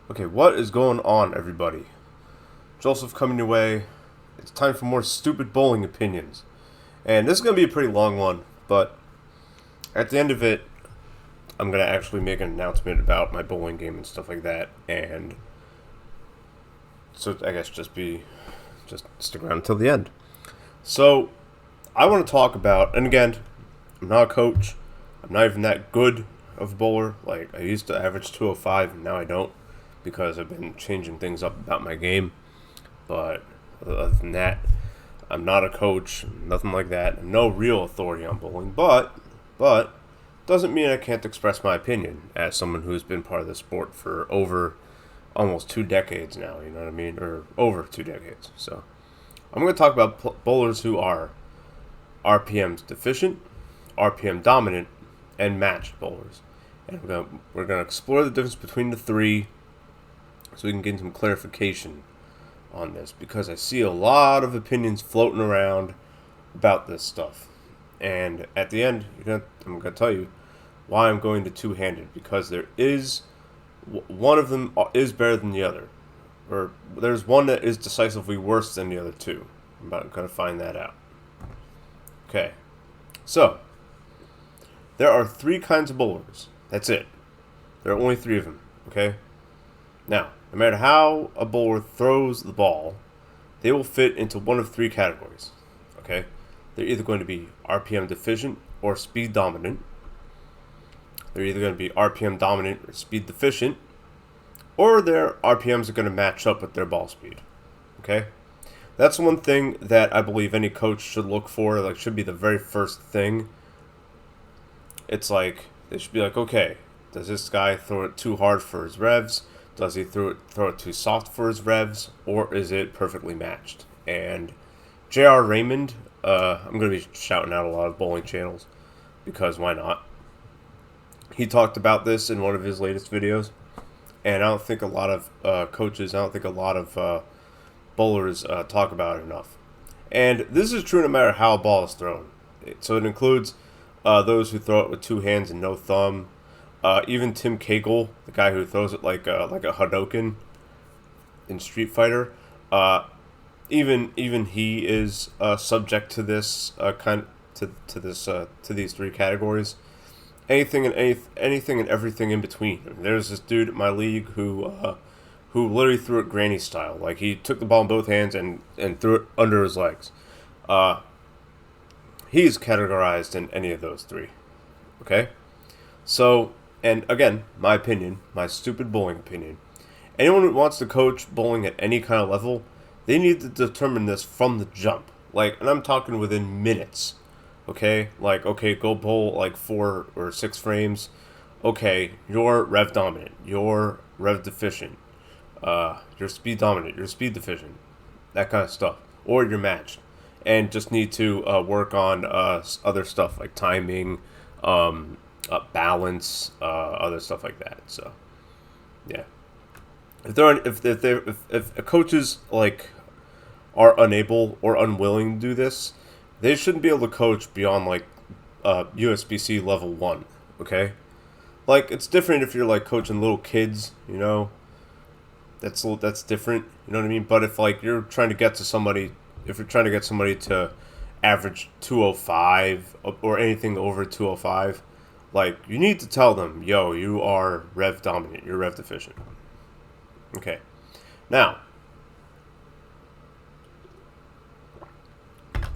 Okay, what is going on, everybody? Joseph coming your way. It's time for more stupid bowling opinions. And this is going to be a pretty long one, but at the end of it, I'm going to actually make an announcement about my bowling game and stuff like that. And so I guess just stick around until the end. So I want to talk about, and again, I'm not a coach. I'm not even that good of a bowler. Like, I used to average 205, and now I don't because I've been changing things up about my game. But other than that, I'm not a coach, nothing like that. I'm no real authority on bowling, but doesn't mean I can't express my opinion as someone who's been part of the sport for over almost 2 decades now. You know what I mean, or over 2 decades. So I'm going to talk about bowlers who are RPMs deficient, RPM dominant, and matched bowlers. And we're gonna explore the difference between the three, so we can get some clarification on this, because I see a lot of opinions floating around about this stuff. And at the end, I'm going to tell you why I'm going to two-handed, because there is one of them is better than the other, or there's one that is decisively worse than the other two. I'm going to find that out. Okay, so there are three kinds of bowlers. That's it. There are only three of them. Okay. Now, no matter how a bowler throws the ball, they will fit into one of three categories. Okay? They're either going to be RPM deficient or speed dominant. They're either going to be RPM dominant or speed deficient, or their RPMs are going to match up with their ball speed. Okay? That's one thing that I believe any coach should look for, like should be the very first thing. It's like they should be like, okay, does this guy throw it too hard for his revs? Does he throw it too soft for his revs, or is it perfectly matched? And J.R. Raymond, I'm going to be shouting out a lot of bowling channels, because why not? He talked about this in one of his latest videos, and I don't think a lot of coaches, I don't think a lot of bowlers talk about it enough. And this is true no matter how a ball is thrown. So it includes those who throw it with two hands and no thumb. Even Tim Cagle, the guy who throws it like a Hadoken in Street Fighter, even he is subject to this to these three categories. Anything and everything in between. I mean, there's this dude at my league who literally threw it granny style. Like, he took the ball in both hands and threw it under his legs. He's categorized in any of those three. Okay, so. And again, my opinion, my stupid bowling opinion. Anyone who wants to coach bowling at any kind of level, they need to determine this from the jump. Like, and I'm talking within minutes. Okay? Like, okay, go bowl like 4 or 6 frames. Okay, you're rev dominant. You're rev deficient. You're speed dominant. You're speed deficient. That kind of stuff. Or you're matched. And just need to work on other stuff like timing, balance, other stuff like that. So, yeah, if coaches like are unable or unwilling to do this, they shouldn't be able to coach beyond like USBC level 1. Okay, like, it's different if you're like coaching little kids. You know, that's different. You know what I mean? But if like you're trying to get to somebody, if you're trying to get somebody to average 205 or anything over 205. Like, you need to tell them, yo, you are rev dominant, you're rev deficient. Okay. Now,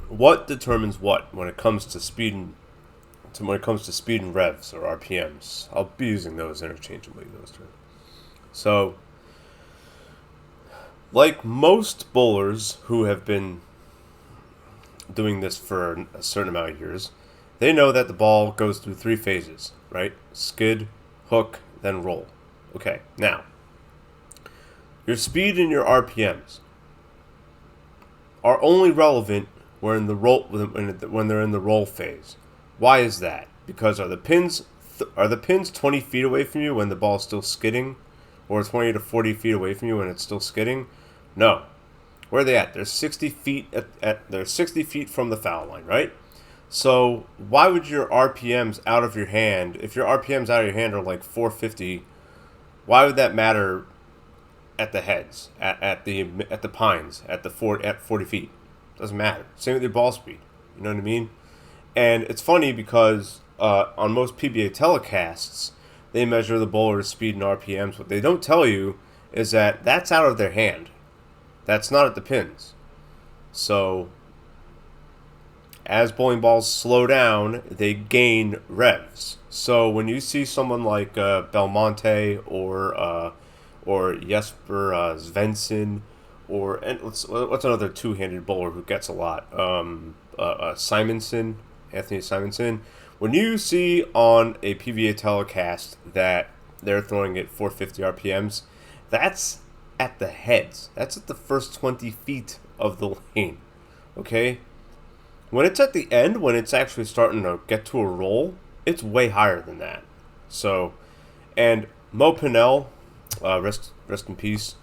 what determines what when it comes to speed and revs, or RPMs? I'll be using those interchangeably, those terms. So, like most bowlers who have been doing this for a certain amount of years, they know that the ball goes through 3 phases, right? Skid, hook, then roll. Okay, now, your speed and your RPMs are only relevant when they're in the roll phase. Why is that? Because are the pins 20 feet away from you when the ball's still skidding, or 20 to 40 feet away from you when it's still skidding? No. Where are they at? They're 60 feet they're 60 feet from the foul line, right? So why would your RPMs out of your hand, if your RPMs out of your hand are like 450, why would that matter at the heads, at the pines, at 40 feet. Doesn't matter. Same with your ball speed. You know what I mean? And it's funny because on most PBA telecasts, they measure the bowler's speed in RPMs. What they don't tell you is that that's out of their hand. That's not at the pins. So as bowling balls slow down, they gain revs. So when you see someone like Belmonte or Jesper Svensson, and what's another two-handed bowler who gets a lot? Simonson, Anthony Simonson. When you see on a PBA telecast that they're throwing at 450 RPMs, that's at the heads. That's at the first 20 feet of the lane. Okay? When it's at the end, when it's actually starting to get to a roll, it's way higher than that. So, and Mo Pinnell, rest in peace,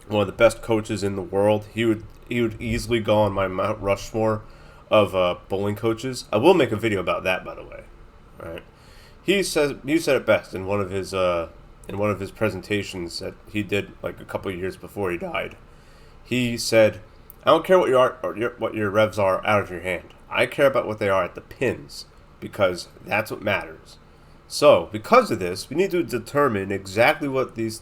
one of the best coaches in the world. He would easily go on my Mount Rushmore of bowling coaches. I will make a video about that, by the way. All right. He said it best in one of his presentations that he did like a couple of years before he died. He said, "I don't care what your revs are out of your hand. I care about what they are at the pins, because that's what matters." So, because of this, we need to determine exactly what these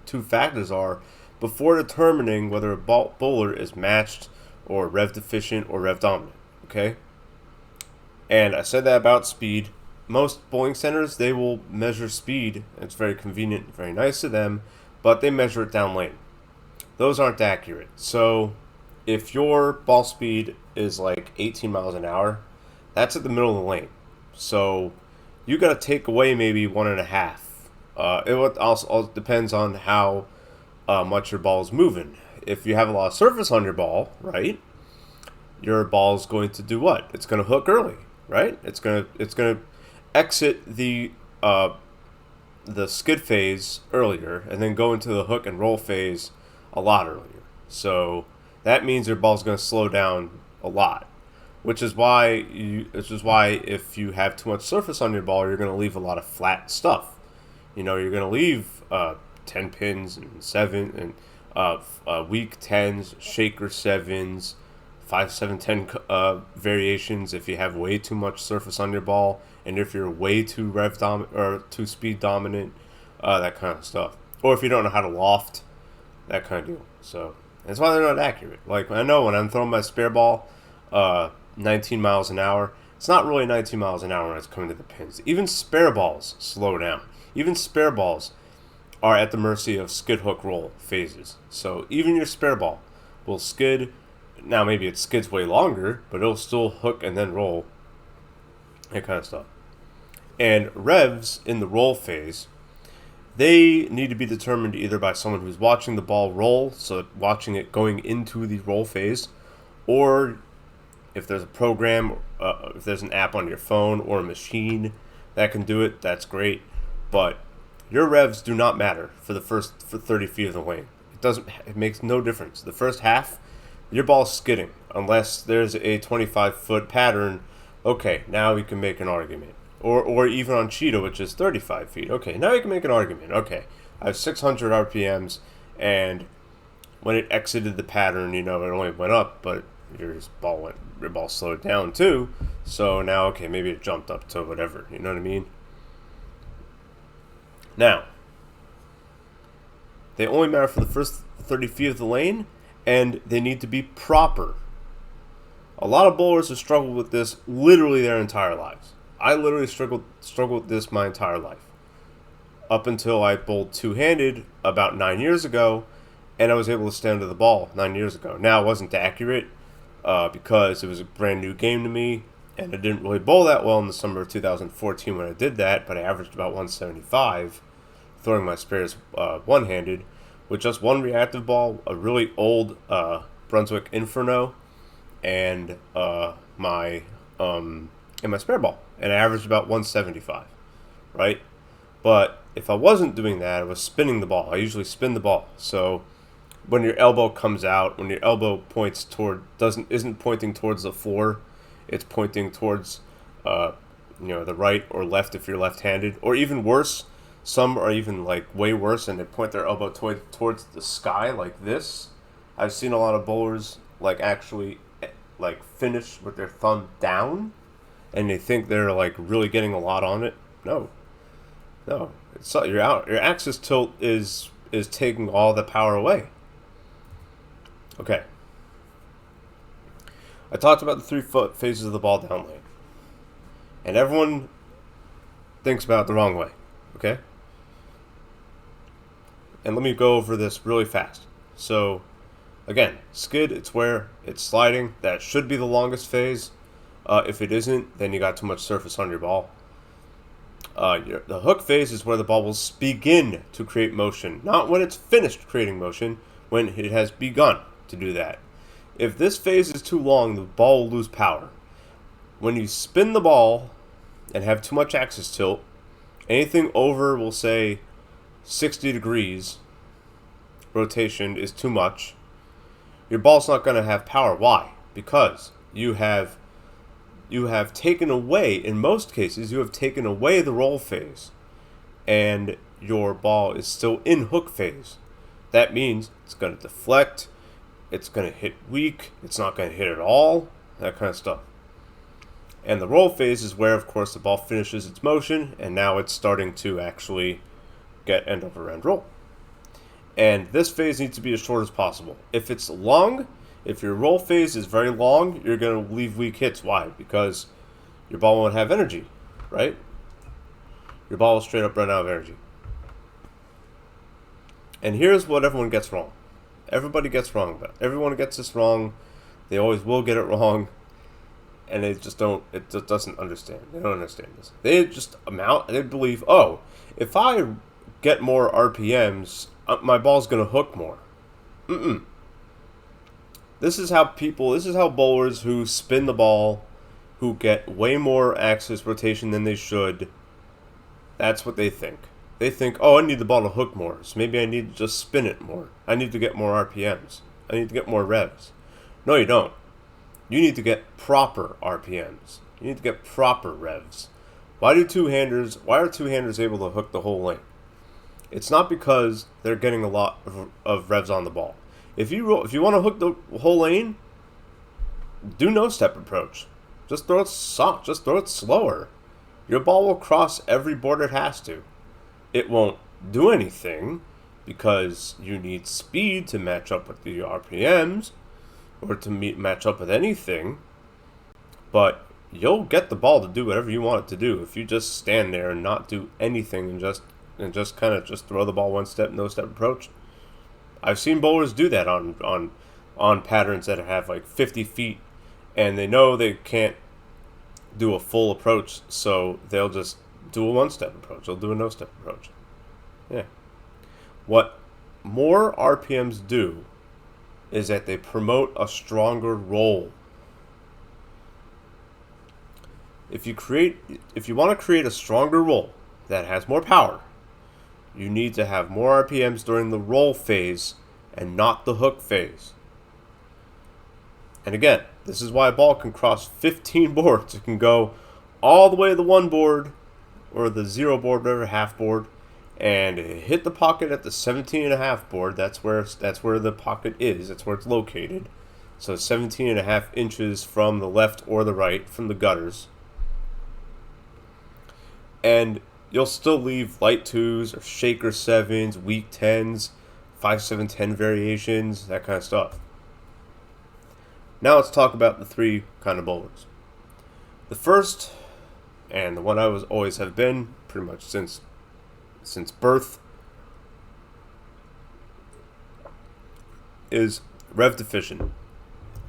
two factors are before determining whether a bowler is matched or rev deficient or rev dominant. Okay? And I said that about speed. Most bowling centers, they will measure speed. It's very convenient, very nice of them, but they measure it down lane. Those aren't accurate. So, if your ball speed is like 18 miles an hour, that's at the middle of the lane. So, you got to take away maybe 1.5. It also depends on how much your ball is moving. If you have a lot of surface on your ball, right, your ball is going to do what? It's going to hook early, right? It's going to exit the skid phase earlier and then go into the hook and roll phase a lot earlier. So that means your ball's going to slow down a lot, which is why if you have too much surface on your ball, you're going to leave a lot of flat stuff. You know, you're going to leave 10 pins and 7 and weak 10s, shaker 7s, 5, 7, 10 variations if you have way too much surface on your ball, and if you're way too too speed dominant, that kind of stuff. Or if you don't know how to loft, that kind of deal. So that's why they're not accurate. Like, I know when I'm throwing my spare ball 19 miles an hour, it's not really 19 miles an hour when it's coming to the pins. Even spare balls slow down. Even spare balls are at the mercy of skid, hook, roll phases. So even your spare ball will skid. Now maybe it skids way longer, but it'll still hook and then roll. That kind of stuff. And revs in the roll phase, they need to be determined either by someone who's watching the ball roll, so watching it going into the roll phase, or if there's a program, if there's an app on your phone or a machine that can do it, that's great. But your revs do not matter for 30 feet of the lane. It makes no difference. The first half, your ball's skidding. Unless there's a 25-foot pattern, okay, now we can make an argument. Or even on Cheetah, which is 35 feet. Okay, now you can make an argument. Okay, I have 600 RPMs, and when it exited the pattern, it only went up, but your ball slowed down too. So now, okay, maybe it jumped up to whatever. You know what I mean? Now, they only matter for the first 30 feet of the lane, and they need to be proper. A lot of bowlers have struggled with this literally their entire lives. I literally struggled with this my entire life. Up until I bowled two-handed about 9 years ago, and I was able to stand to the ball 9 years ago. Now, it wasn't accurate because it was a brand new game to me, and I didn't really bowl that well in the summer of 2014 when I did that, but I averaged about 175, throwing my spares one-handed, with just one reactive ball, a really old Brunswick Inferno, and my spare ball, and I averaged about 175, right? But if I wasn't doing that, I was spinning the ball. I usually spin the ball. So when your elbow comes out, when your elbow isn't pointing towards the floor, it's pointing towards the right or left if you're left-handed, or even worse, Some are even like way worse, and they point their elbow towards the sky like this. I've seen a lot of bowlers like actually like finish with their thumb down, and they think they're like really getting a lot on it. No, no, it's not, your axis tilt is taking all the power away. Okay. I talked about the 3 phases of the ball down lane, and everyone thinks about it the wrong way. Okay. And let me go over this really fast. So, again, skid, it's where it's sliding. That should be the longest phase. If it isn't, then you got too much surface on your ball. The hook phase is where the ball will begin to create motion, not when it's finished creating motion, when it has begun to do that. If this phase is too long, the ball will lose power. When you spin the ball and have too much axis tilt, anything over, we'll say, 60 degrees rotation is too much. Your ball's not going to have power. Why? Because you have taken away, in most cases, you have taken away the roll phase, and your ball is still in hook phase. That means it's going to deflect, it's going to hit weak, it's not going to hit at all, that kind of stuff. And the roll phase is where, of course, the ball finishes its motion, and now it's starting to actually get end over end roll. And this phase needs to be as short as possible. If it's long, if your roll phase is very long, you're going to leave weak hits. Why? Because your ball won't have energy, right? Your ball will straight up run out of energy. And here's what everyone gets wrong. Everybody gets wrong about it. Everyone gets this wrong. They always will get it wrong. And they just don't, it just doesn't understand. They don't understand this. They believe, oh, if I get more RPMs, my ball's going to hook more. This is how bowlers who spin the ball, who get way more axis rotation than they should, that's what they think. They think, oh, I need the ball to hook more, so maybe I need to just spin it more. I need to get more RPMs. I need to get more revs. No, you don't. You need to get proper RPMs. You need to get proper revs. Why are two-handers able to hook the whole lane? It's not because they're getting a lot of revs on the ball. If you want to hook the whole lane, do no-step approach. Just throw it soft. Just throw it slower. Your ball will cross every board it has to. It won't do anything because you need speed to match up with the RPMs or to match up with anything. But you'll get the ball to do whatever you want it to do if you just stand there and not do anything and just kind of throw the ball one step, no-step approach. I've seen bowlers do that on patterns that have like 50 feet, and they know they can't do a full approach, so they'll just do a one-step approach. They'll do a no-step approach. Yeah. What more RPMs do is that they promote a stronger roll. If you want to create a stronger roll that has more power, you need to have more RPMs during the roll phase and not the hook phase. And again, this is why a ball can cross 15 boards. It can go all the way to the 1 board or the 0 board, whatever, half board, and hit the pocket at the 17.5 board. That's where the pocket is. That's where it's located. So 17.5 inches from the left or the right, from the gutters. And you'll still leave light 2s or shaker 7s, weak 10s, 5-7-10 variations, that kind of stuff. Now let's talk about the 3 kind of bowlers. The first, and the one I always have been, pretty much since birth, is rev deficient,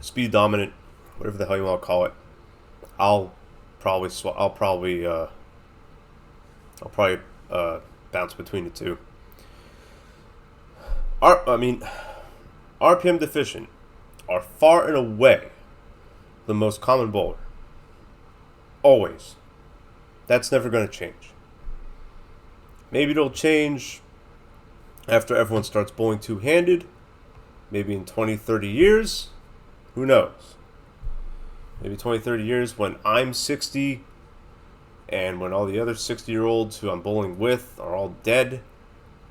speed dominant, whatever the hell you want to call it. I'll probably bounce between the two. RPM deficient are far and away the most common bowler. Always. That's never going to change. Maybe it'll change after everyone starts bowling two-handed. Maybe in 20, 30 years. Who knows? Maybe 20, 30 years when I'm 60 And when all the other 60-year-olds who I'm bowling with are all dead,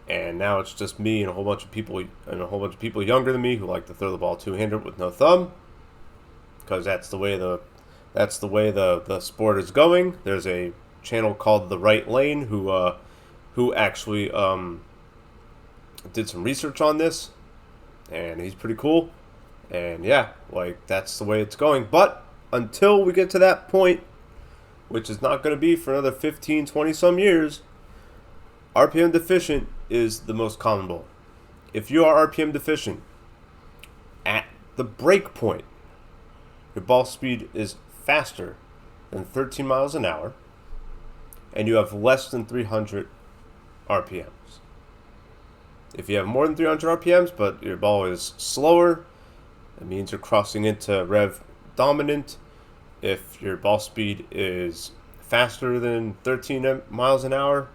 and now it's just me and a whole bunch of people younger than me who like to throw the ball two-handed with no thumb, because that's the way the sport is going. There's a channel called The Right Lane who actually did some research on this, and he's pretty cool. And yeah, like, that's the way it's going. But until we get to that point, which is not going to be for another 15, 20 some years, RPM deficient is the most common bowl. If you are RPM deficient at the break point, your ball speed is faster than 13 miles an hour, and you have less than 300 RPMs. If you have more than 300 RPMs, but your ball is slower, it means you're crossing into rev dominant. If your ball speed is faster than 13 miles an hour,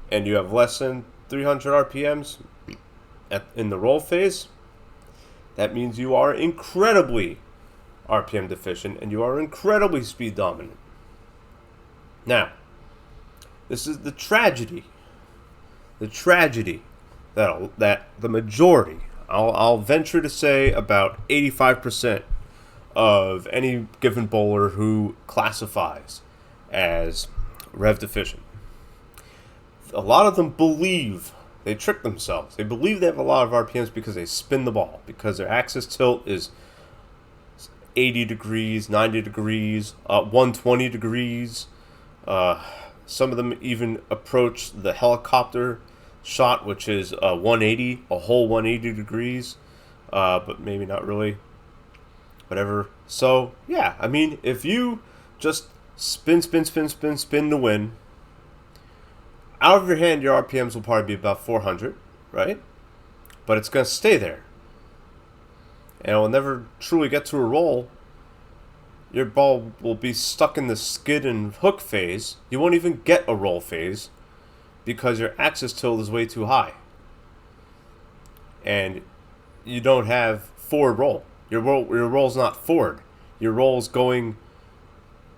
and you have less than 300 RPMs in the roll phase, that means you are incredibly RPM deficient and you are incredibly speed dominant. Now, this is the tragedy. The tragedy that the majority, I'll venture to say about 85% of any given bowler who classifies as rev deficient, a lot of them believe, they trick themselves. They believe they have a lot of RPMs because they spin the ball, because their axis tilt is 80 degrees, 90 degrees, 120 degrees. Some of them even approach the helicopter shot, which is 180, a whole 180 degrees, but maybe not really. Whatever. So, yeah, I mean, if you just spin to win, out of your hand, your RPMs will probably be about 400, right? But it's going to stay there. And it will never truly get to a roll. Your ball will be stuck in the skid and hook phase. You won't even get a roll phase because your axis tilt is way too high. And you don't have forward roll. Your roll's not forward. Your roll's going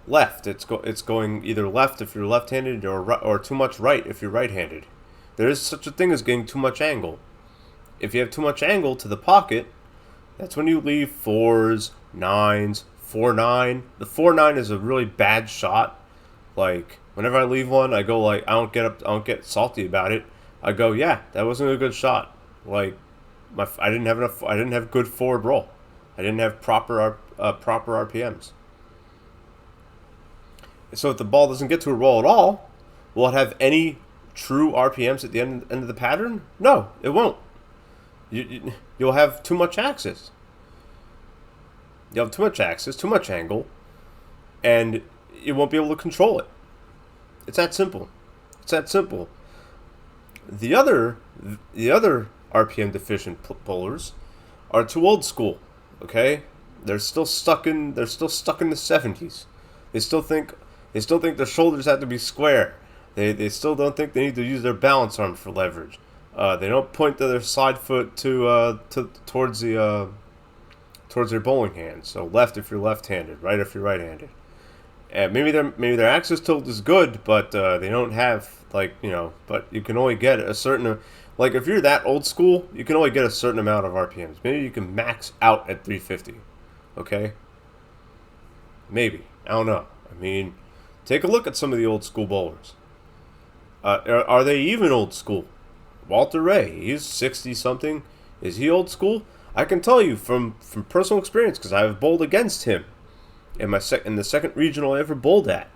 left. It's going either left if you're left-handed or too much right if you're right-handed. There is such a thing as getting too much angle. If you have too much angle to the pocket, that's when you leave 4s, 9s, 4-9. The 4-9 is a really bad shot. Like, whenever I leave one, I go like, I don't get salty about it. I go, yeah, that wasn't a good shot. Like, I didn't have good forward roll. I didn't have proper RPMs. So if the ball doesn't get to a roll at all, will it have any true RPMs at the end of the pattern? No, it won't. You'll have too much axis. You'll have too much axis, too much angle, and you won't be able to control it. It's that simple. It's that simple. The other RPM deficient bowlers are too old school. Okay, they're still stuck in the 70s. They still think their shoulders have to be square. They still don't think they need to use their balance arm for leverage. They don't point to their side foot towards their bowling hand. So left if you're left-handed, right if you're right-handed. And maybe their axis tilt is good, but they don't have But you can only get a certain. Like, if you're that old school, you can only get a certain amount of RPMs. Maybe you can max out at 350. Okay? Maybe. I don't know. I mean, take a look at some of the old school bowlers. Are they even old school? Walter Ray, he's 60-something. Is he old school? I can tell you from personal experience, because I have bowled against him in the second regional I ever bowled at.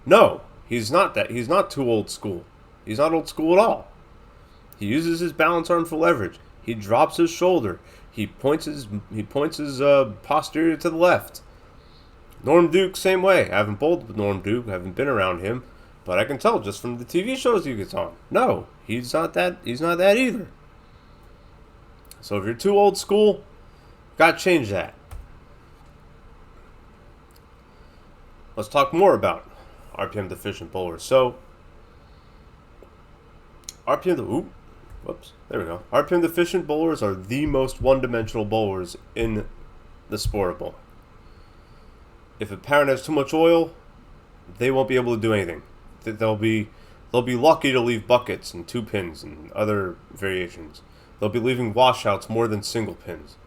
No, he's not that. He's not too old school. He's not old school at all. He uses his balance arm for leverage. He drops his shoulder. He points his posterior to the left. Norm Duke, same way. I haven't bowled with Norm Duke. I haven't been around him, but I can tell just from the TV shows he gets on. No, he's not that. He's not that either. So if you're too old school, gotta change that. Let's talk more about RPM deficient bowlers. So RPM deficient bowlers are the most one-dimensional bowlers in the sport of bowling. If a parent has too much oil, they won't be able to do anything. They'll be lucky to leave buckets and 2 pins and other variations. They'll be leaving washouts more than single pins.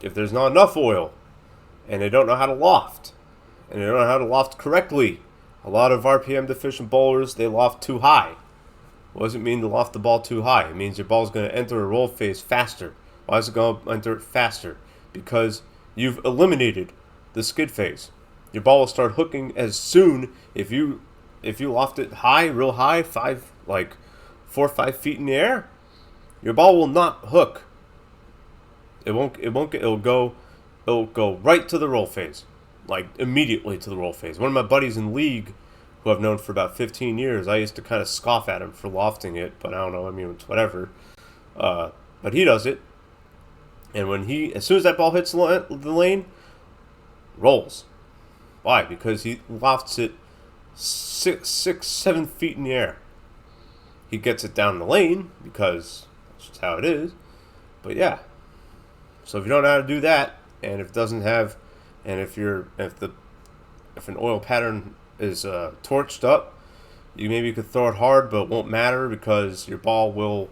If there's not enough oil, and they don't know how to loft, and they don't know how to loft correctly, a lot of RPM deficient bowlers, they loft too high. What does it mean to loft the ball too high? It means your ball's going to enter a roll phase faster. Why is it going to enter it faster? Because you've eliminated the skid phase. Your ball will start hooking as soon if you loft it high, real high, 4 or 5 feet in the air. Your ball will not hook. It'll go right to the roll phase, like immediately to the roll phase. One of my buddies in league, who I've known for about 15 years, I used to kind of scoff at him for lofting it, but I don't know. I mean, it's whatever. But he does it, and as soon as that ball hits the lane, rolls. Why? Because he lofts it 6, 7 feet in the air. He gets it down the lane because that's just how it is. But yeah. So if you don't know how to do that, and if it doesn't have, and if an oil pattern is torched up, you could throw it hard, but it won't matter because your ball will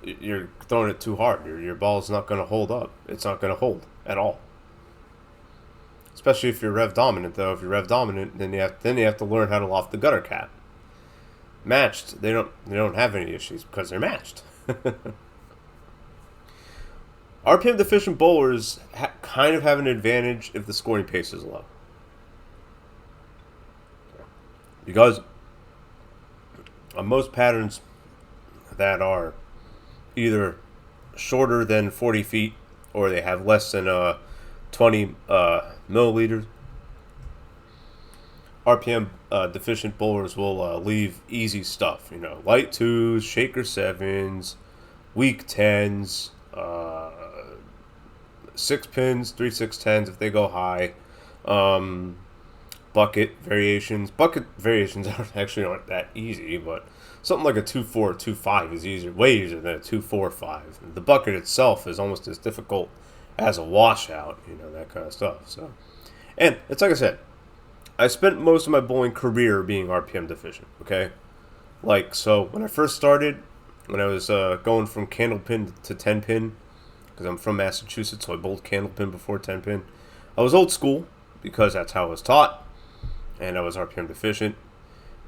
you're throwing it too hard. Your ball is not going to hold up. It's not going to hold at all. Especially if you're rev dominant, though. If you're rev dominant, then you have to learn how to loft the gutter cap. Matched, they don't have any issues because they're matched. RPM deficient bowlers kind of have an advantage if the scoring pace is low. Because on most patterns that are either shorter than 40 feet or they have less than 20 milliliters, RPM deficient bowlers will leave easy stuff. Light 2s, shaker 7s, weak 10s, 6 pins, 3/6 10s if they go high. Bucket variations aren't that easy, but something like a 2-4 or 2-5 is way easier than a 2-4-5. The bucket itself is almost as difficult as a washout, that kind of stuff. So, and it's like I said, I spent most of my bowling career being RPM deficient. Okay, so when I first started, when I was going from candle pin to 10 pin, because I'm from Massachusetts, so I bowled candle pin before 10 pin. I was old school because that's how I was taught, and I was RPM deficient.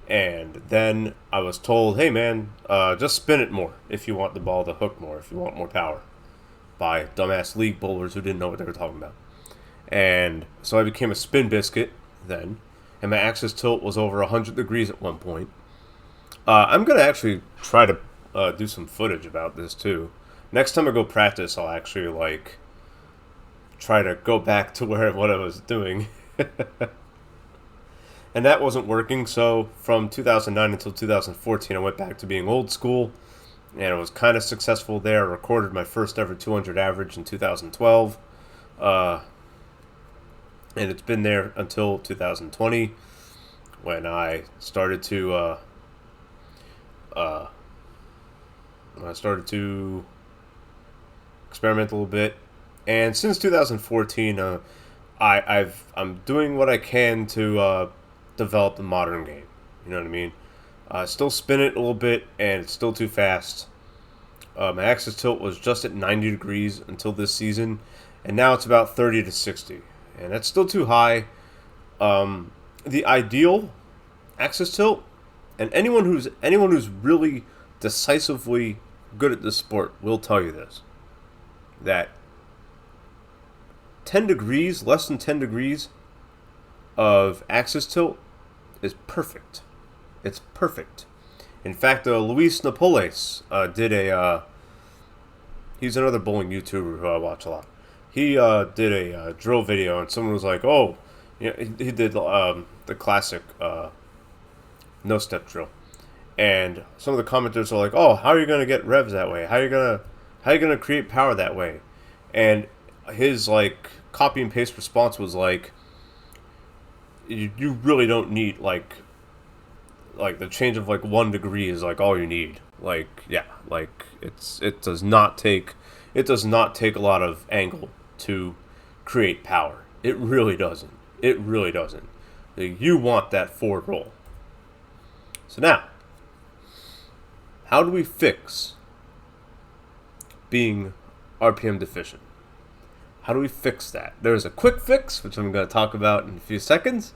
And then I was told, hey man, just spin it more if you want the ball to hook more, if you want more power, by dumbass league bowlers who didn't know what they were talking about. And so I became a spin biscuit then, and my axis tilt was over 100 degrees at one point. I'm going to actually try to do some footage about this too. Next time I go practice, I'll actually try to go back to what I was doing. And that wasn't working, so from 2009 until 2014, I went back to being old school, and I was kind of successful there. I recorded my first ever 200 average in 2012, and it's been there until 2020, when I started to experiment a little bit. And since 2014, I'm doing what I can to develop the modern game. You know what I mean? Still spin it a little bit, and it's still too fast. My axis tilt was just at 90 degrees until this season, and now it's about 30 to 60, and that's still too high. The ideal axis tilt, and anyone who's really decisively good at this sport will tell you this, that 10 degrees, less than 10 degrees of axis tilt is perfect. It's perfect. In fact, Luis Napoles he's another bowling YouTuber who I watch a lot. He did a drill video, and someone was like, oh, he did the classic no-step drill. And some of the commenters are like, oh, how are you going to get revs that way? How are you going to create power that way? And his copy and paste response was you really don't need the change of 1 degree is all you need. It does not take a lot of angle to create power. It really doesn't. It really doesn't. You want that forward roll. So now, how do we fix being RPM deficient? How do we fix that? There's a quick fix, which I'm going to talk about in a few seconds,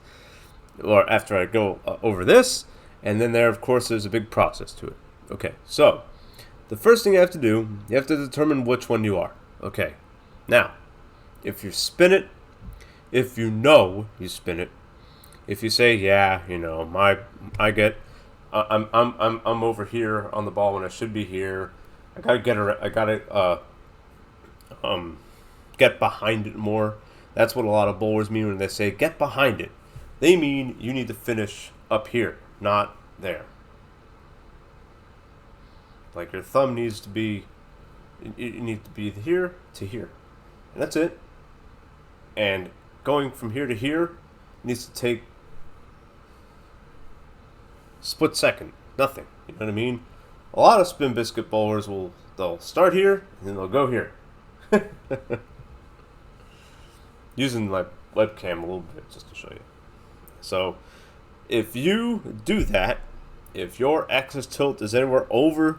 or after I go over this, and then there, of course, there's a big process to it. Okay, so the first thing you have to do, you have to determine which one you are. Okay, now, if you spin it, if you know you spin it, if you say, yeah, I'm over here on the ball when I should be here. I gotta get behind it more. That's what a lot of bowlers mean when they say get behind it. They mean you need to finish up here, not there. Like your thumb needs to be, you need to be here to here, and that's it. And going from here to here needs to take split second, nothing. You know what I mean? A lot of spin biscuit bowlers they'll start here and then they'll go here. Using my webcam a little bit just to show you. So, if you do that, if your axis tilt is anywhere over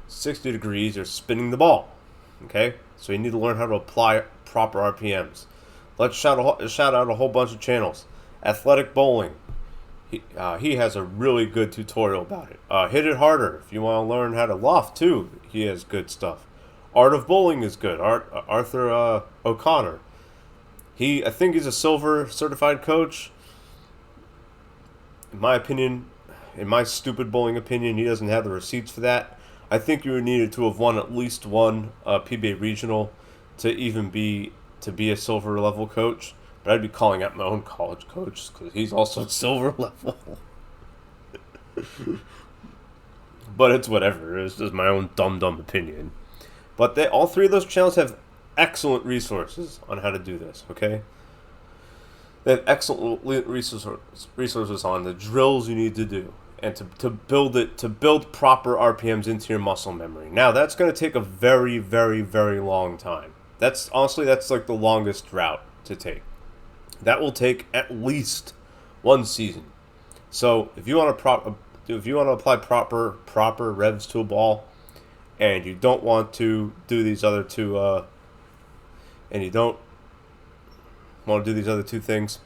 60 degrees, you're spinning the ball. Okay? So you need to learn how to apply proper RPMs. Let's shout out a whole bunch of channels. Athletic Bowling. He has a really good tutorial about it. Hit It Harder. If you want to learn how to loft too, he has good stuff. Art of Bowling is good. Arthur O'Connor. I think he's a silver certified coach. In my opinion, in my stupid bowling opinion, he doesn't have the receipts for that. I think you needed to have won at least one PBA regional to even be a silver level coach. But I'd be calling out my own college coach because he's also silver level. But it's whatever. It's just my own dumb opinion. But all three of those channels have excellent resources on how to do this, okay? They have excellent resources on the drills you need to do and to build proper RPMs into your muscle memory. Now, that's going to take a very, very, very long time. That's like the longest route to take. That will take at least one season. So, if you want to apply proper revs to a ball, and you don't want to do these other two, things,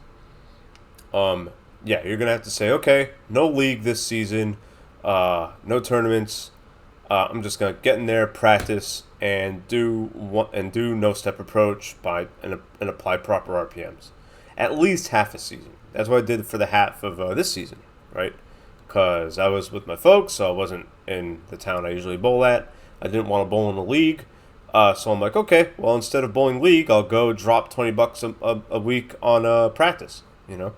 you're gonna have to say, okay, no league this season, no tournaments. I'm just gonna get in there, practice, and do no step approach and apply proper RPMs. At least half a season. That's what I did for the half of this season, right? Because I was with my folks, so I wasn't in the town I usually bowl at. I didn't want to bowl in a league, so I'm like, okay, well, instead of bowling league, I'll go drop $20 a week on practice, And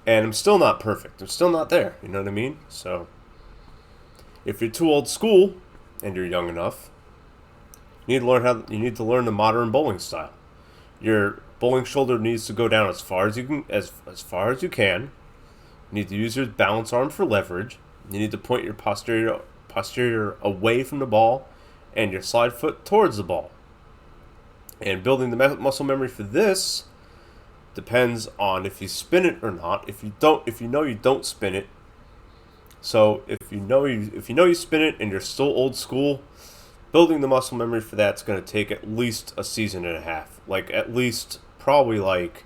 I'm still not perfect. I'm still not there. You know what I mean? So, if you're too old school and you're young enough, you need to learn the modern bowling style. Your bowling shoulder needs to go down as far as you can. You need to use your balance arm for leverage. You need to point your posterior away from the ball and your slide foot towards the ball. And building the muscle memory for this depends on if you spin it or not. If you don't spin it. So if you know you spin it and you're still old school, building the muscle memory for that's going to take at least a season and a half. Like at least probably like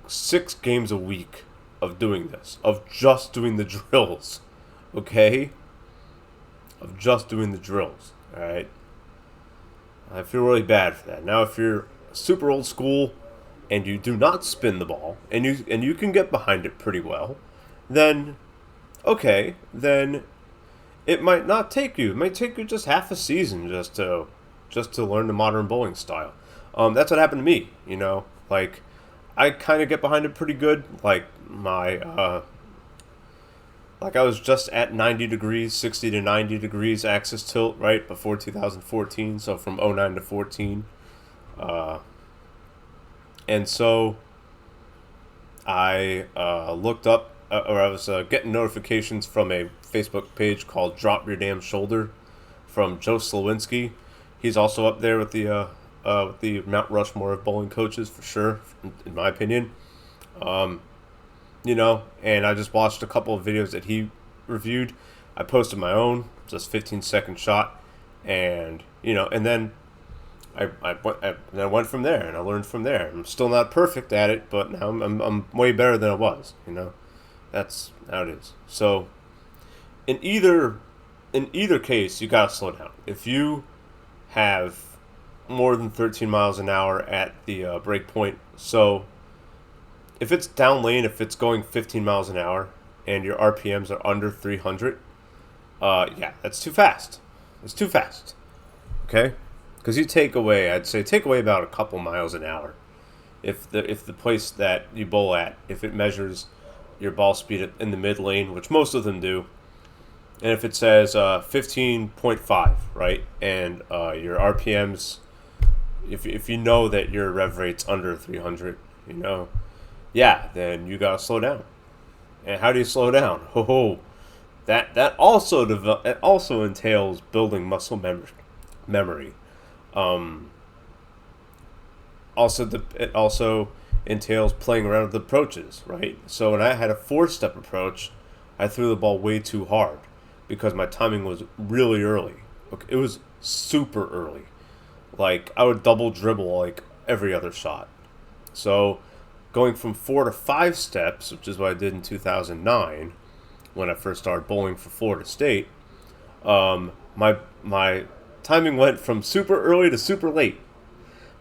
6 games a week of doing this, of just doing the drills. Okay? Of just doing the drills. Alright? I feel really bad for that. Now, if you're super old school and you do not spin the ball and you can get behind it pretty well, then it might not take you. It might take you just half a season just to learn the modern bowling style. That's what happened to me. Like I kind of get behind it pretty good. Like my I was just at 90 degrees, 60 to 90 degrees axis tilt right before 2014. So from 09 to 14. And so I looked up, or I was getting notifications from a Facebook page called Drop Your Damn Shoulder from Joe Slowinski. He's also up there with the with the Mount Rushmore of bowling coaches for sure, in my opinion. Um, and I just watched a couple of videos that he reviewed. I posted my own, just 15-second shot, and and then I went from there, and I learned from there. I'm still not perfect at it, but now I'm way better than I was. That's how it is. So in either case, you gotta slow down. If you have more than 13 miles an hour at the break point, so if it's down lane, if it's going 15 miles an hour and your RPMs are under 300, yeah, that's too fast. It's too fast. Okay, because I'd say take away about a couple miles an hour. If the place that you bowl at, if it measures your ball speed in the mid lane, which most of them do, and if it says 15.5, right, and your RPMs, if you know that your rev rate's under 300, yeah, then you gotta slow down. And how do you slow down? That also entails building muscle memory. It also entails playing around with approaches, right? So when I had a 4-step approach, I threw the ball way too hard because my timing was really early. Okay, it was super early. Like I would double dribble like every other shot. So going from 4 to 5 steps, which is what I did in 2009 when I first started bowling for Florida State, my timing went from super early to super late.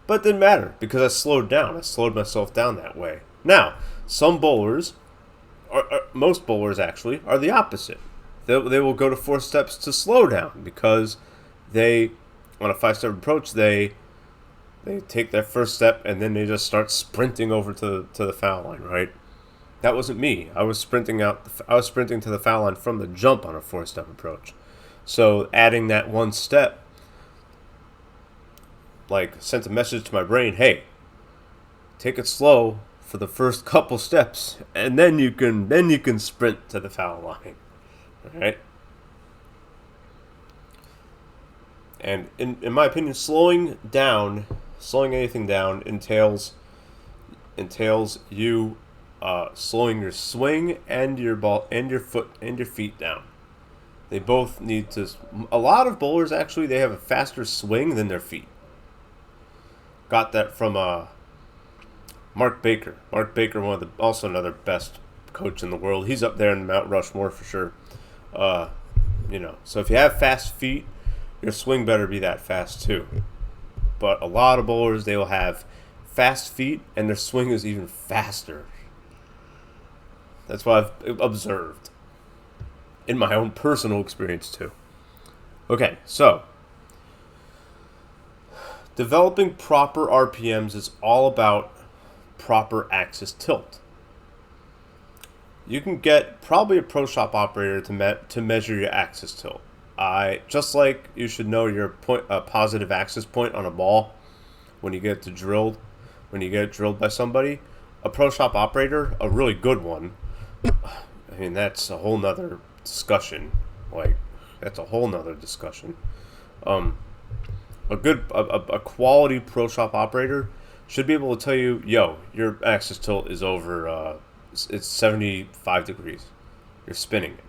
But it didn't matter because I slowed down. I slowed myself down that way. Now, some bowlers, most bowlers actually, are the opposite. They will go to 4 steps to slow down because they, on a 5-step approach, they take their first step and then they just start sprinting over to the foul line, right? That wasn't me. I was sprinting to the foul line from the jump on a 4-step approach. So adding that 1 step sent a message to my brain, hey, take it slow for the first couple steps and then you can sprint to the foul line. All right? And in my opinion, slowing anything down entails you slowing your swing and your ball and your foot and your feet down. They both need to. A lot of bowlers actually, they have a faster swing than their feet. Got that from Mark Baker. Mark Baker, also another best coach in the world. He's up there in Mount Rushmore for sure. So if you have fast feet, your swing better be that fast too. But a lot of bowlers, they will have fast feet and their swing is even faster. That's what I've observed in my own personal experience too. Okay, so developing proper RPMs is all about proper axis tilt. You can get probably a Pro Shop operator to measure your axis tilt. Just like you should know your positive axis point on a ball when you get it drilled by somebody, a Pro Shop operator, a really good one, I mean that's a whole nother discussion. A quality Pro Shop operator should be able to tell you, your axis tilt is over, it's 75 degrees. You're spinning it,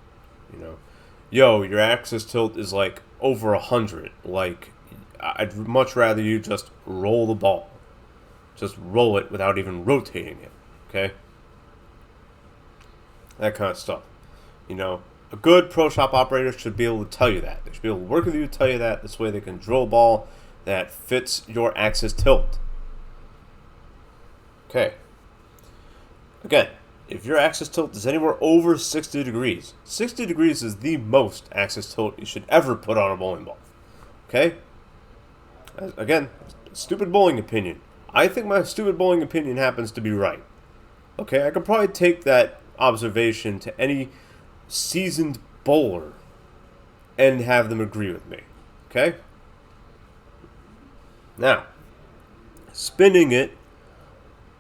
your axis tilt is like over 100. Like, I'd much rather you just roll the ball. Just roll it without even rotating it, okay? That kind of stuff. A good Pro Shop operator should be able to tell you that. They should be able to work with you to tell you that. This way they can drill a ball that fits your axis tilt. Okay. Again, if your axis tilt is anywhere over 60 degrees, 60 degrees is the most axis tilt you should ever put on a bowling ball. Okay? Again, stupid bowling opinion. I think my stupid bowling opinion happens to be right. Okay, I could probably take that observation to any seasoned bowler and have them agree with me. Okay? Now, spinning it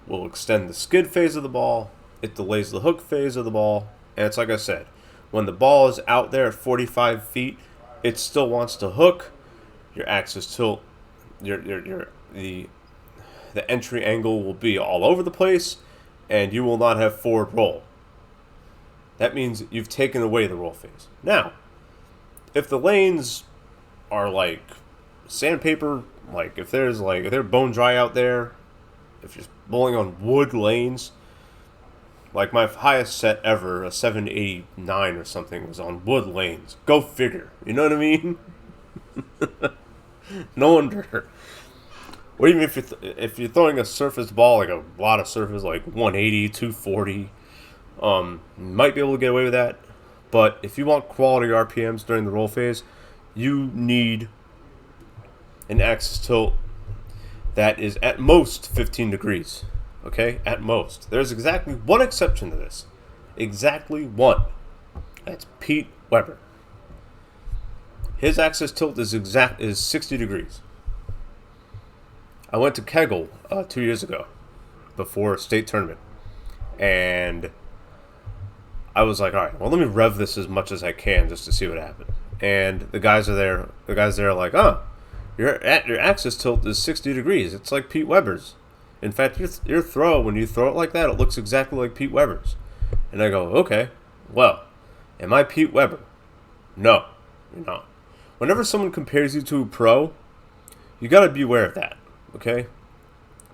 will extend the skid phase of the ball, it delays the hook phase of the ball, and it's like I said, when the ball is out there at 45 feet, it still wants to hook. Your axis tilt, your the the entry angle will be all over the place, and you will not have forward roll. That means you've taken away the roll phase. Now, if the lanes are like sandpaper, like if they're bone dry out there, if you're bowling on wood lanes, like my highest set ever, a 789 or something, was on wood lanes. Go figure. You know what I mean? No wonder. Or even if you're throwing a surface ball, like a lot of surface, like 180, 240, you might be able to get away with that. But if you want quality RPMs during the roll phase, you need an axis tilt that is at most 15 degrees. Okay? At most. There's exactly one exception to this. Exactly one. That's Pete Weber. His axis tilt is 60 degrees. I went to Kegel 2 years ago, before a state tournament, and I was like, all right, well, let me rev this as much as I can just to see what happens. And the guys are there. The guys there are like, oh, your axis tilt is 60 degrees. It's like Pete Weber's. In fact, your throw, when you throw it like that, it looks exactly like Pete Weber's. And I go, okay, well, am I Pete Weber? No, you're not. Whenever someone compares you to a pro, you got to be aware of that. Okay?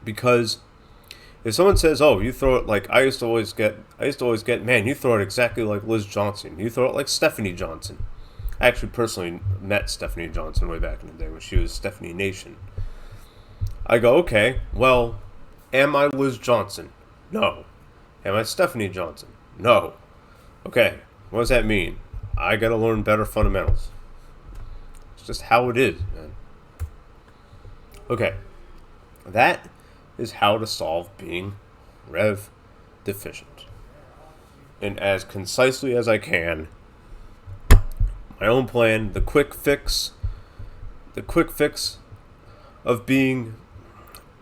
Because if someone says, oh, you throw it like I used to always get, man, you throw it exactly like Liz Johnson. You throw it like Stephanie Johnson. I actually personally met Stephanie Johnson way back in the day when she was Stephanie Nation. I go, okay, well, am I Liz Johnson? No. Am I Stephanie Johnson? No. Okay, what does that mean? I gotta learn better fundamentals. It's just how it is, man. Okay. That is how to solve being rev deficient. And as concisely as I can, my own plan, the quick fix of being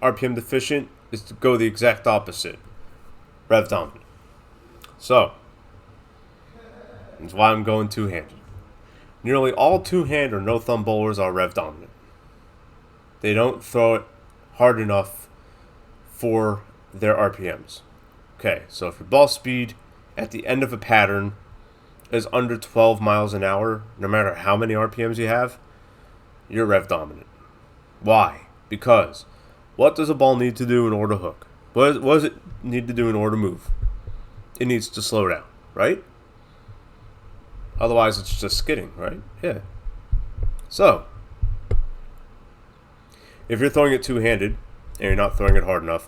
RPM deficient is to go the exact opposite. Rev dominant. So, that's why I'm going two-handed. Nearly all two-hand or no-thumb bowlers are rev dominant. They don't throw it hard enough for their RPMs. Okay, so if your ball speed at the end of a pattern is under 12 miles an hour, no matter how many RPMs you have, you're rev dominant. Why? Because what does a ball need to do in order to hook? What does it need to do in order to move? It needs to slow down, right? Otherwise, it's just skidding, right? Yeah. So, if you're throwing it two-handed and you're not throwing it hard enough,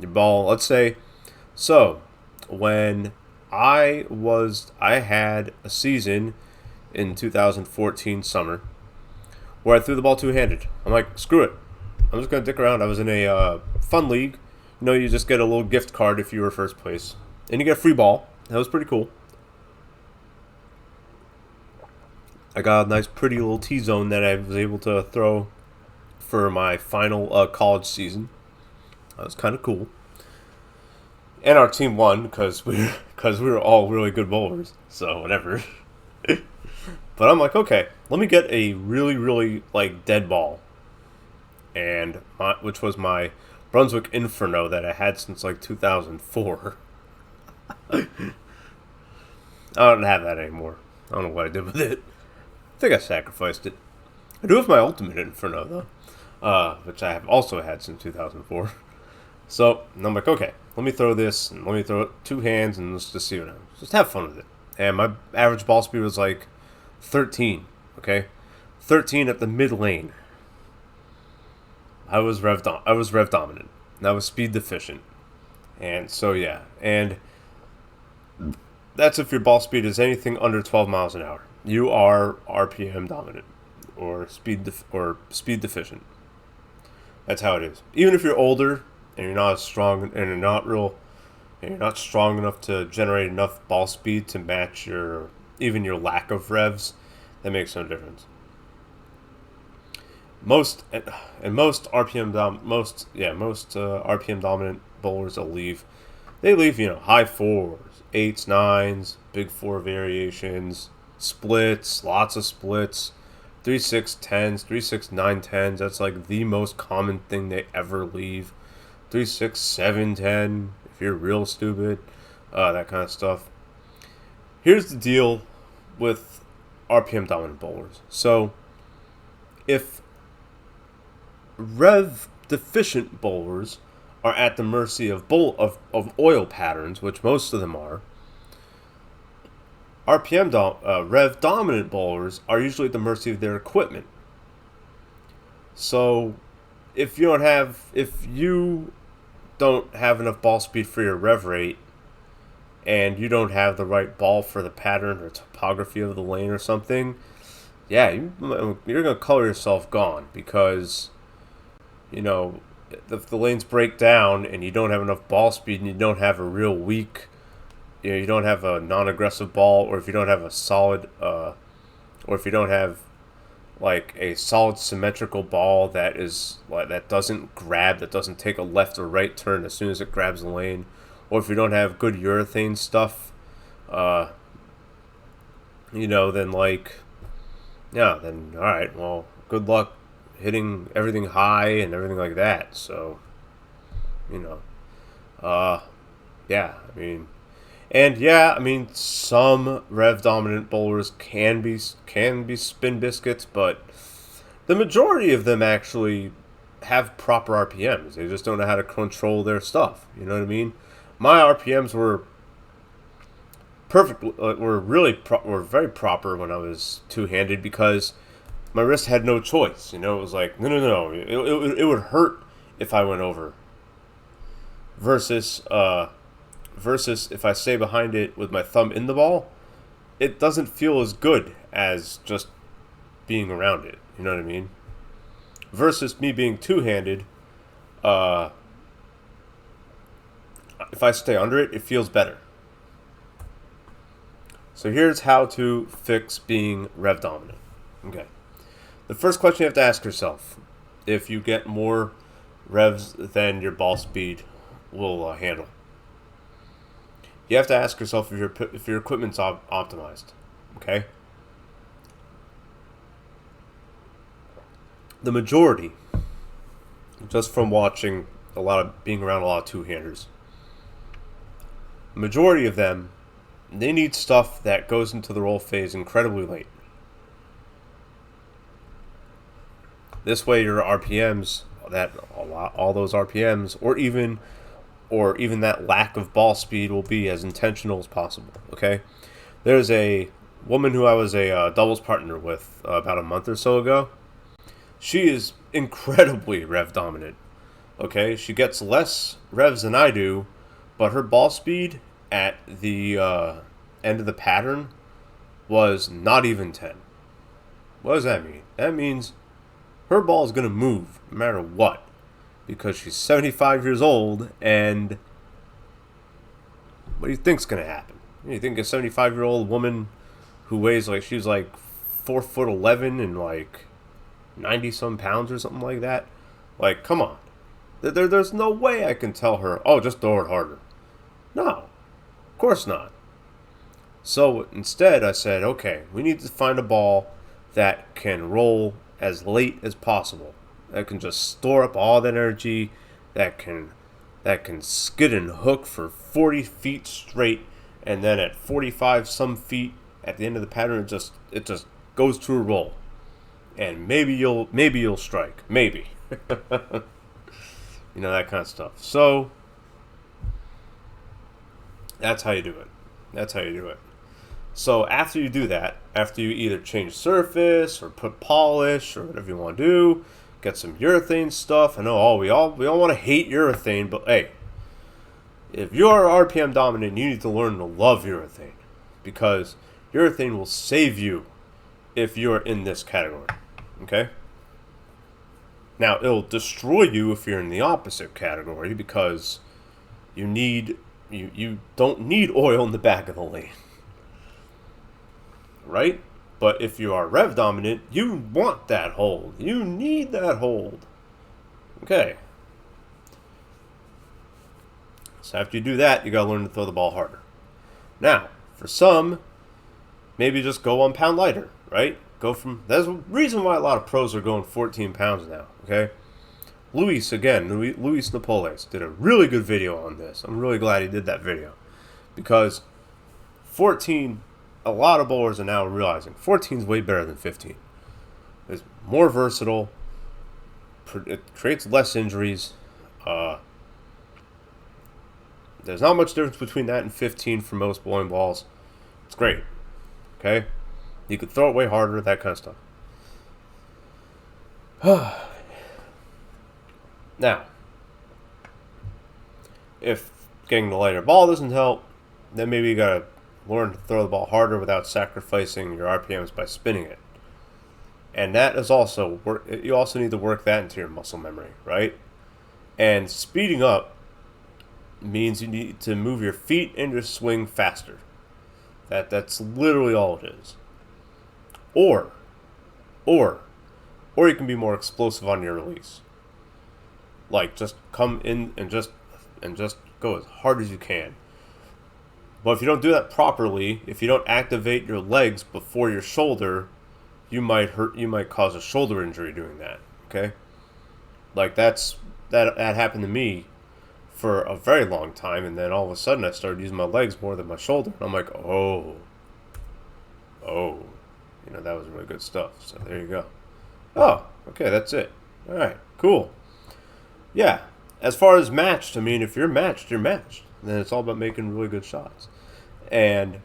your ball, let's say, so when I had a season in 2014 summer where I threw the ball two-handed. I'm like, screw it. I'm just going to dick around. I was in a fun league. You know, you just get a little gift card if you were first place. And you get a free ball. That was pretty cool. I got a nice pretty little T-zone that I was able to throw for my final college season. That was kind of cool. And our team won because we were all really good bowlers. So whatever. But I'm like, okay, let me get a really, really like dead ball, and which was my Brunswick Inferno that I had since like 2004. I don't have that anymore. I don't know what I did with it. I think I sacrificed it. I do have my Ultimate Inferno though, which I have also had since 2004. So I'm like, okay, let me throw this, and let me throw it two hands, and let's just see what happens. Just have fun with it. And my average ball speed was like 13. Okay, 13 at the mid lane. I was rev dominant. And I was speed deficient. And so yeah, and that's if your ball speed is anything under 12 miles an hour. You are RPM dominant or speed deficient. That's how it is. Even if you're older and you're not as strong and you're not strong enough to generate enough ball speed to match your lack of revs, that makes no difference. Most RPM dominant bowlers will leave. They leave, high fours, eights, nines, big four variations, splits, lots of splits, 3.6.10s, 3.6.9.10s. That's like the most common thing they ever leave. 3.6.7.10 if you're real stupid, that kind of stuff. Here's the deal with RPM dominant bowlers. So if rev deficient bowlers are at the mercy of oil patterns, which most of them are, rev dominant bowlers are usually at the mercy of their equipment. So if you don't have enough ball speed for your rev rate, and you don't have the right ball for the pattern or topography of the lane or something, yeah, you're going to color yourself gone, because, if the lanes break down and you don't have enough ball speed and you don't have a real weak, you don't have a non-aggressive ball, or if you don't have a solid, or if you don't have like a solid symmetrical ball that doesn't take a left or right turn as soon as it grabs the lane, or if you don't have good urethane stuff, then all right, well, good luck hitting everything high and everything like that. So, some rev dominant bowlers can be spin biscuits, but the majority of them actually have proper RPMs. They just don't know how to control their stuff. You know what I mean? My RPMs were perfect. Were very proper when I was two-handed, because my wrist had no choice. It was like no. It would hurt if I went over. Versus if I stay behind it with my thumb in the ball, it doesn't feel as good as just being around it. You know what I mean? Versus me being two-handed, if I stay under it, it feels better. So here's how to fix being rev dominant. Okay. The first question you have to ask yourself, if you get more revs than your ball speed will handle, you have to ask yourself if your equipment's optimized. Okay? The majority, just from being around a lot of two-handers, the majority of them, they need stuff that goes into the roll phase incredibly late. This way, your RPMs, all those RPMs, or even that lack of ball speed, will be as intentional as possible. Okay, there's a woman who I was a doubles partner with about a month or so ago. She is incredibly rev dominant. Okay, she gets less revs than I do, but her ball speed at the end of the pattern was not even 10. What does that mean? That means her ball is going to move no matter what, because she's 75 years old, and what do you think's going to happen? You think a 75-year-old woman who weighs she's 4'11" and 90-some pounds or something like that? Come on. There's no way I can tell her, oh, just throw it harder. No, of course not. So instead, I said, okay, we need to find a ball that can roll as late as possible, that can just store up all that energy, that can skid and hook for 40 feet straight, and then at 45 some feet at the end of the pattern, it just goes to a roll, and maybe you'll strike, maybe. That kind of stuff. So that's how you do it. So after you do that, after you either change surface or put polish or whatever you want to do, get some urethane stuff. I know we all want to hate urethane, but hey, if you are RPM dominant, you need to learn to love urethane, because urethane will save you if you are in this category. Okay? Now, it'll destroy you if you're in the opposite category, because you don't need oil in the back of the lane. Right? But if you are rev dominant, you want that hold. You need that hold. Okay. So after you do that, you gotta learn to throw the ball harder. Now, for some, maybe just go 1 pound lighter, right? There's a reason why a lot of pros are going 14 pounds now, okay? Luis Napoles did a really good video on this. I'm really glad he did that video. Because 14, a lot of bowlers are now realizing 14 is way better than 15. It's more versatile. It creates less injuries. There's not much difference between that and 15 for most bowling balls. It's great. Okay? You could throw it way harder, that kind of stuff. Now, if getting the lighter ball doesn't help, then maybe you gotta learn to throw the ball harder without sacrificing your RPMs by spinning it. And that is also you also need to work that into your muscle memory, right? And speeding up means you need to move your feet and your swing faster. That's literally all it is. Or you can be more explosive on your release. Like just come in and just go as hard as you can. But if you don't do that properly, if you don't activate your legs before your shoulder, you might cause a shoulder injury doing that. Okay? Like that happened to me for a very long time, and then all of a sudden I started using my legs more than my shoulder. And I'm like, oh, that was really good stuff. So there you go. Oh, okay, that's it. All right, cool. Yeah, as far as matched, I mean, if you're matched, you're matched. Then it's all about making really good shots. And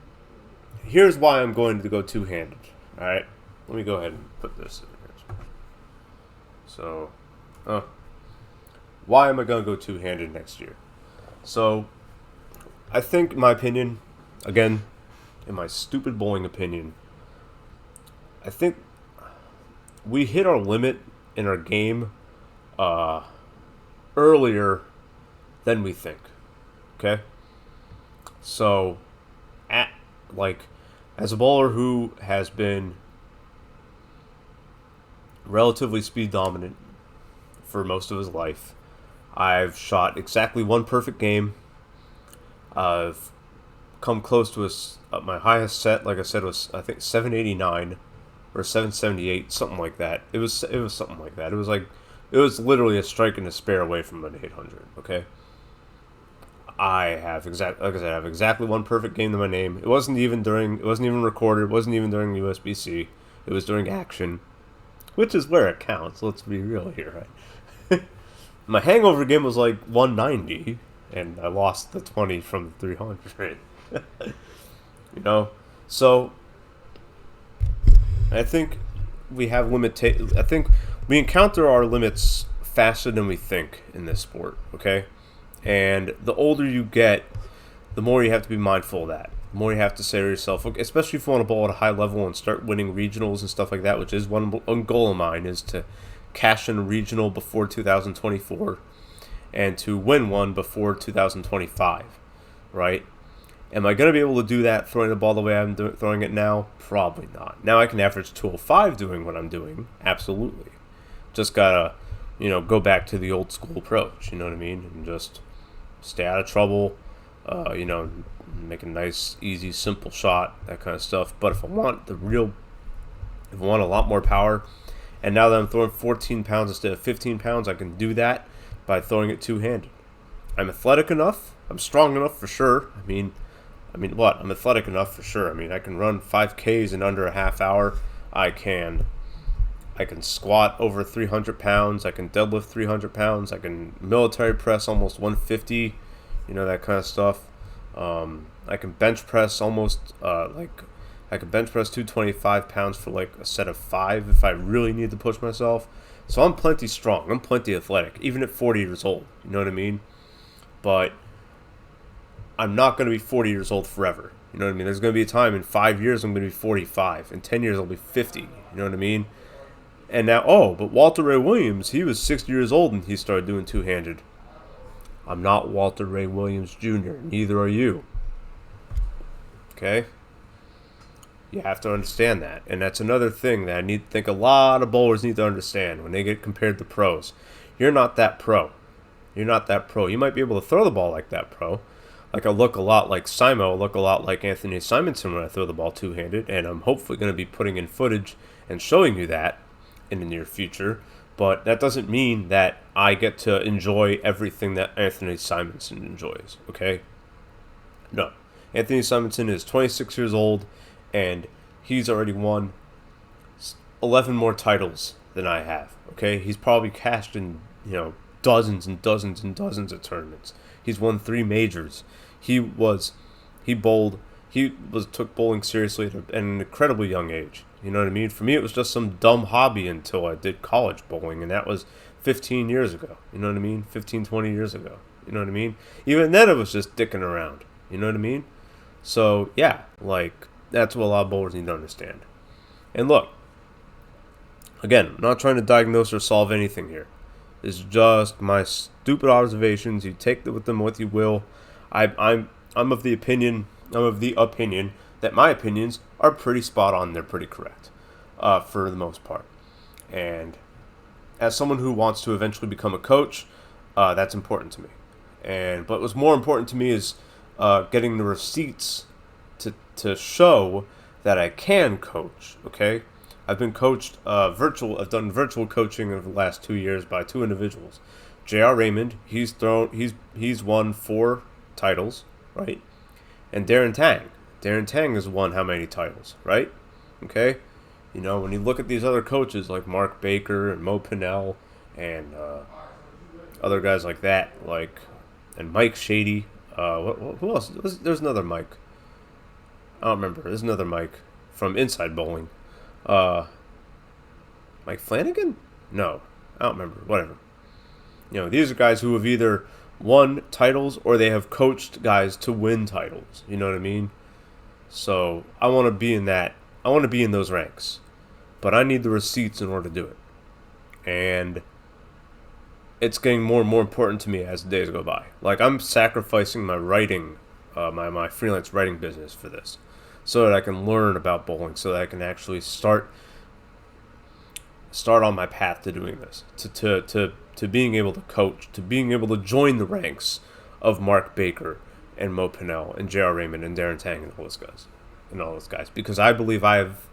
here's why I'm going to go two-handed. All right, let me go ahead and put this in here. So, why am I going to go two-handed next year? So, I think, in my opinion, again, in my stupid bowling opinion, I think we hit our limit in our game earlier than we think. Okay? So, as a bowler who has been relatively speed dominant for most of his life, I've shot exactly one perfect game. I've come close to my highest set, like I said, was I think 789 or 778, something like that. It was something like that. It was literally a strike and a spare away from an 800. Okay. I have exactly one perfect game to my name. It wasn't even recorded. It wasn't even during USBC. It was during action, which is where it counts. Let's be real here, right? My hangover game was like 190, and I lost the 20 from the 300. So I think we have I think we encounter our limits faster than we think in this sport. Okay. And the older you get, the more you have to be mindful of that. The more you have to say to yourself, okay, especially if you want to bowl at a high level and start winning regionals and stuff like that, which is one goal of mine, is to cash in a regional before 2024 and to win one before 2025, right? Am I going to be able to do that throwing the ball the way I'm throwing it now? Probably not. Now I can average 205 doing what I'm doing. Absolutely. Just got to, go back to the old school approach, you know what I mean? And just stay out of trouble, make a nice, easy, simple shot, that kind of stuff. But if I want a lot more power, and now that I'm throwing 14 pounds instead of 15 pounds, I can do that by throwing it two-handed. I'm athletic enough. I'm strong enough for sure. I'm athletic enough for sure. I can run 5Ks in under a half hour. I can squat over 300 pounds. I can deadlift 300 pounds. I can military press almost 150, that kind of stuff. I can bench press I can bench press 225 pounds for like a set of 5 if I really need to push myself. So I'm plenty strong. I'm plenty athletic, even at 40 years old. You know what I mean? But I'm not going to be 40 years old forever. You know what I mean? There's going to be a time in 5 years I'm going to be 45. In 10 years I'll be 50. You know what I mean? And now, but Walter Ray Williams, he was 60 years old and he started doing two-handed. I'm not Walter Ray Williams Jr. Neither are you. Okay? You have to understand that. And that's another thing that I think a lot of bowlers need to understand when they get compared to pros. You're not that pro. You're not that pro. You might be able to throw the ball like that pro, Like I look a lot like Simo, I look a lot like Anthony Simonson when I throw the ball two-handed, and I'm hopefully going to be putting in footage and showing you that in the near future. But that doesn't mean that I get to enjoy everything that Anthony Simonson enjoys, okay? No. Anthony Simonson is 26 years old, and he's already won 11 more titles than I have, okay? He's probably cashed in, dozens and dozens and dozens of tournaments. He's won 3 majors. He took bowling seriously at an incredibly young age. You know what I mean? For me, it was just some dumb hobby until I did college bowling, and that was 15 years ago. You know what I mean? 15, 20 years ago. You know what I mean? Even then, it was just dicking around. You know what I mean? So, yeah, that's what a lot of bowlers need to understand. And look, again, I'm not trying to diagnose or solve anything here. It's just my stupid observations. You take them with them what you will. I'm of the opinion that my opinions are pretty spot on. They're pretty correct, for the most part. And as someone who wants to eventually become a coach, that's important to me. But what's more important to me is getting the receipts to show that I can coach. Okay, I've been coached virtual. I've done virtual coaching over the last 2 years by 2 individuals. J.R. Raymond, he's won 4 titles, right? And Darren Tang has won how many titles, right? Okay, when you look at these other coaches like Mark Baker and Mo Pinnell and other guys like that, and Mike Shady. Who else? There's another Mike. I don't remember. There's another Mike from Inside Bowling. Mike Flanagan? No, I don't remember. Whatever. These are guys who have either won titles or they have coached guys to win titles. You know what I mean? So I want to be in that. I want to be in those ranks, but I need the receipts in order to do it. And it's getting more and more important to me as the days go by. I'm sacrificing my writing, my freelance writing business for this, so that I can learn about bowling, so that I can actually start on my path to doing this, to being able to coach, to being able to join the ranks of Mark Baker and Mo Pinnell and J.R. Raymond and Darren Tang and all those guys, because I believe I have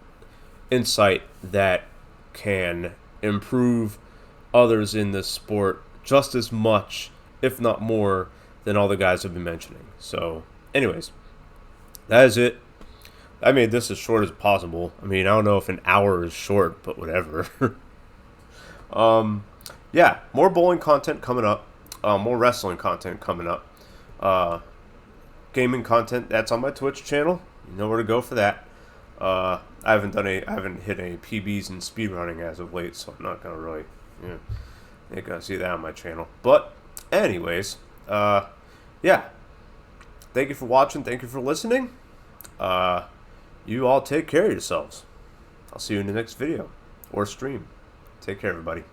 insight that can improve others in this sport just as much, if not more, than all the guys have been mentioning. So, anyways, that is it. I made this as short as possible. I don't know if an hour is short, but whatever. Yeah, more bowling content coming up. More wrestling content coming up. Gaming content, that's on my Twitch channel. You know where to go for that. I haven't hit any PBs in speedrunning as of late, so I'm not gonna really, you're gonna see that on my channel. But anyways, yeah. Thank you for watching. Thank you for listening. You all take care of yourselves. I'll see you in the next video or stream. Take care, everybody.